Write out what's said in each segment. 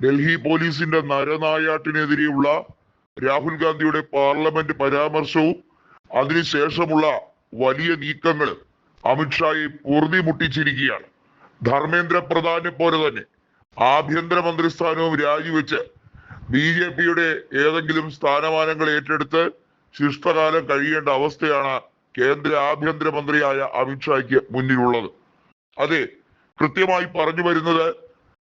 ഡൽഹി പോലീസിന്റെ നരനായാട്ടിനെതിരെയുള്ള രാഹുൽ ഗാന്ധിയുടെ പാർലമെന്റ് പരാമർശവും അതിനുശേഷമുള്ള വലിയ നീക്കങ്ങൾ അമിത്ഷായെ മുട്ടിച്ചിരിക്കുകയാണ്. ധർമ്മേന്ദ്ര പ്രധാനെ പോലെ തന്നെ ആഭ്യന്തരമന്ത്രി സ്ഥാനവും രാജിവെച്ച് BJP-യുടെ ഏതെങ്കിലും സ്ഥാനമാനങ്ങൾ ഏറ്റെടുത്ത് ശിഷ്ടകാലം കഴിയേണ്ട അവസ്ഥയാണ് കേന്ദ്ര ആഭ്യന്തരമന്ത്രിയായ അമിത്ഷായ്ക്ക് മുന്നിലുള്ളത്. അതെ, കൃത്യമായി പറഞ്ഞു വരുന്നത്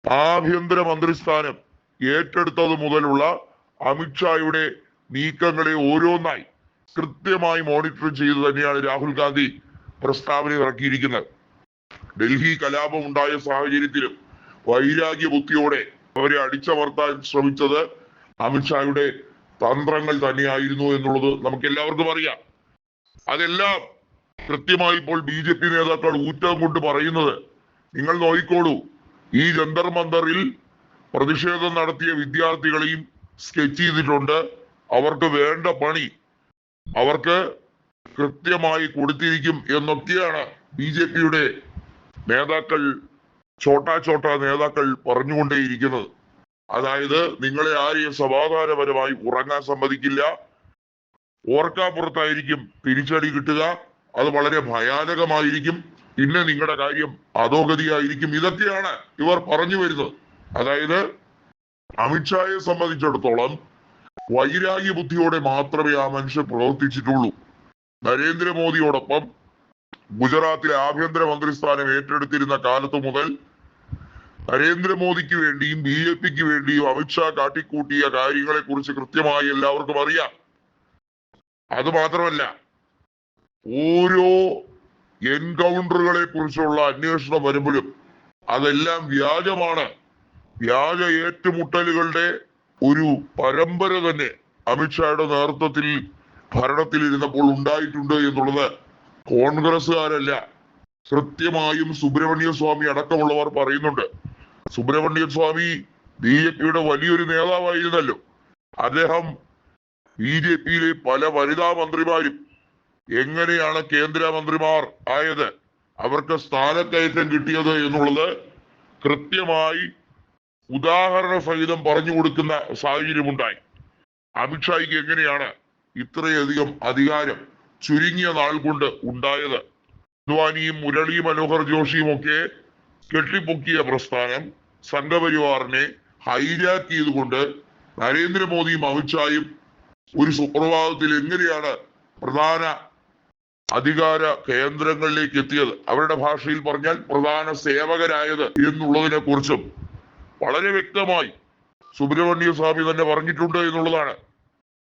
ആഭ്യന്തരമന്ത്രി സ്ഥാനം ഏറ്റെടുത്തത് മുതലുള്ള അമിത്ഷായുടെ നീക്കങ്ങളെ ഓരോന്നായി കൃത്യമായി മോണിറ്റർ ചെയ്ത് തന്നെയാണ് രാഹുൽ ഗാന്ധി പ്രസ്താവന ഇറക്കിയിരിക്കുന്നത്. ഡൽഹി കലാപം ഉണ്ടായ സാഹചര്യത്തിലും വൈരാഗ്യ ബുദ്ധിയോടെ അവരെ അടിച്ചമർത്താൻ ശ്രമിച്ചത് അമിത്ഷായുടെ തന്ത്രങ്ങൾ തന്നെയായിരുന്നു എന്നുള്ളത് നമുക്ക് എല്ലാവർക്കും അറിയാം. അതെല്ലാം കൃത്യമായി ഇപ്പോൾ BJP നേതാക്കൾ ഊറ്റം കൊണ്ട് പറയുന്നത് നിങ്ങൾ നോക്കിക്കോളൂ, ഈ ജന്തർ മന്ദറിൽ പ്രതിഷേധം നടത്തിയ വിദ്യാർത്ഥികളെയും സ്കെച്ച് ചെയ്തിട്ടുണ്ട്. അവർക്ക് വേണ്ട പണി അവർക്ക് കൃത്യമായി കൊടുത്തിരിക്കും എന്നൊക്കെയാണ് BJP-യുടെ നേതാക്കൾ ചോട്ടാ നേതാക്കൾ പറഞ്ഞുകൊണ്ടേയിരിക്കുന്നത്. അതായത് നിങ്ങളെ ആരെയും സമാധാനപരമായി ഉറങ്ങാൻ സമ്മതിക്കില്ല, ഓർക്കാപ്പുറത്തായിരിക്കും തിരിച്ചടി കിട്ടുക, അത് വളരെ ഭയാനകമായിരിക്കും, പിന്നെ നിങ്ങളുടെ കാര്യം അധോഗതിയായിരിക്കും. ഇതൊക്കെയാണ് ഇവർ പറഞ്ഞു വരുന്നത്. അതായത് അമിത്ഷായെ സംബന്ധിച്ചിടത്തോളം വൈരാഗ്യ ബുദ്ധിയോടെ മാത്രമേ ആ മനുഷ്യൻ പ്രവർത്തിച്ചിട്ടുള്ളൂ. നരേന്ദ്രമോദിയോടൊപ്പം ഗുജറാത്തിലെ ആഭ്യന്തരമന്ത്രി സ്ഥാനം ഏറ്റെടുത്തിരുന്ന കാലത്ത് മുതൽ നരേന്ദ്രമോദിക്ക് വേണ്ടിയും BJP-ക്ക് വേണ്ടിയും അമിത്ഷാ കാട്ടിക്കൂട്ടിയ കാര്യങ്ങളെ കുറിച്ച് കൃത്യമായി എല്ലാവർക്കും അറിയാം. അത് മാത്രമല്ല, ഓരോ എൻകൗണ്ടറുകളെ കുറിച്ചുള്ള അന്വേഷണം വരുമ്പോഴും അതെല്ലാം വ്യാജമാണ്. വ്യാജ ഏറ്റുമുട്ടലുകളുടെ ഒരു പരമ്പര തന്നെ അമിത്ഷായുടെ നേതൃത്വത്തിൽ ഭരണത്തിലിരുന്നപ്പോൾ ഉണ്ടായിട്ടുണ്ട് എന്നുള്ളത് കോൺഗ്രസ്സുകാരല്ല, കൃത്യമായും സുബ്രഹ്മണ്യ സ്വാമി അടക്കമുള്ളവർ പറയുന്നുണ്ട്. സുബ്രഹ്മണ്യ സ്വാമി BJP-യുടെ വലിയൊരു നേതാവായിരുന്നല്ലോ. അദ്ദേഹം BJP-യിലെ പല വനിതാ മന്ത്രിമാരും എങ്ങനെയാണ് കേന്ദ്രമന്ത്രിമാർ ആയത്, അവർക്ക് സ്ഥാനക്കയറ്റം കിട്ടിയത് എന്നുള്ളത് കൃത്യമായി ഉദാഹരണ സഹിതം പറഞ്ഞു കൊടുക്കുന്ന സാഹചര്യമുണ്ടായി. അമിത്ഷായ്ക്ക് എങ്ങനെയാണ് ഇത്രയധികം അധികാരം ചുരുങ്ങിയ നാൾ കൊണ്ട് ഉണ്ടായത്? അദ്വാനിയും മുരളി മനോഹർ ജോഷിയും ഒക്കെ കെട്ടിപ്പൊക്കിയ പ്രസ്ഥാനം സംഘപരിവാറിനെ ഹൈജാക്ക് ചെയ്തുകൊണ്ട് നരേന്ദ്രമോദിയും അമിത്ഷായും ഒരു സുപ്രഭാതത്തിൽ എങ്ങനെയാണ് പ്രധാന അധികാര കേന്ദ്രങ്ങളിലേക്ക് എത്തിയത്, അവരുടെ ഭാഷയിൽ പറഞ്ഞാൽ പ്രധാന സേവകരായത് എന്നുള്ളതിനെ കുറിച്ചും വളരെ വ്യക്തമായി സുബ്രഹ്മണ്യ സ്വാമി തന്നെ പറഞ്ഞിട്ടുണ്ട് എന്നുള്ളതാണ്.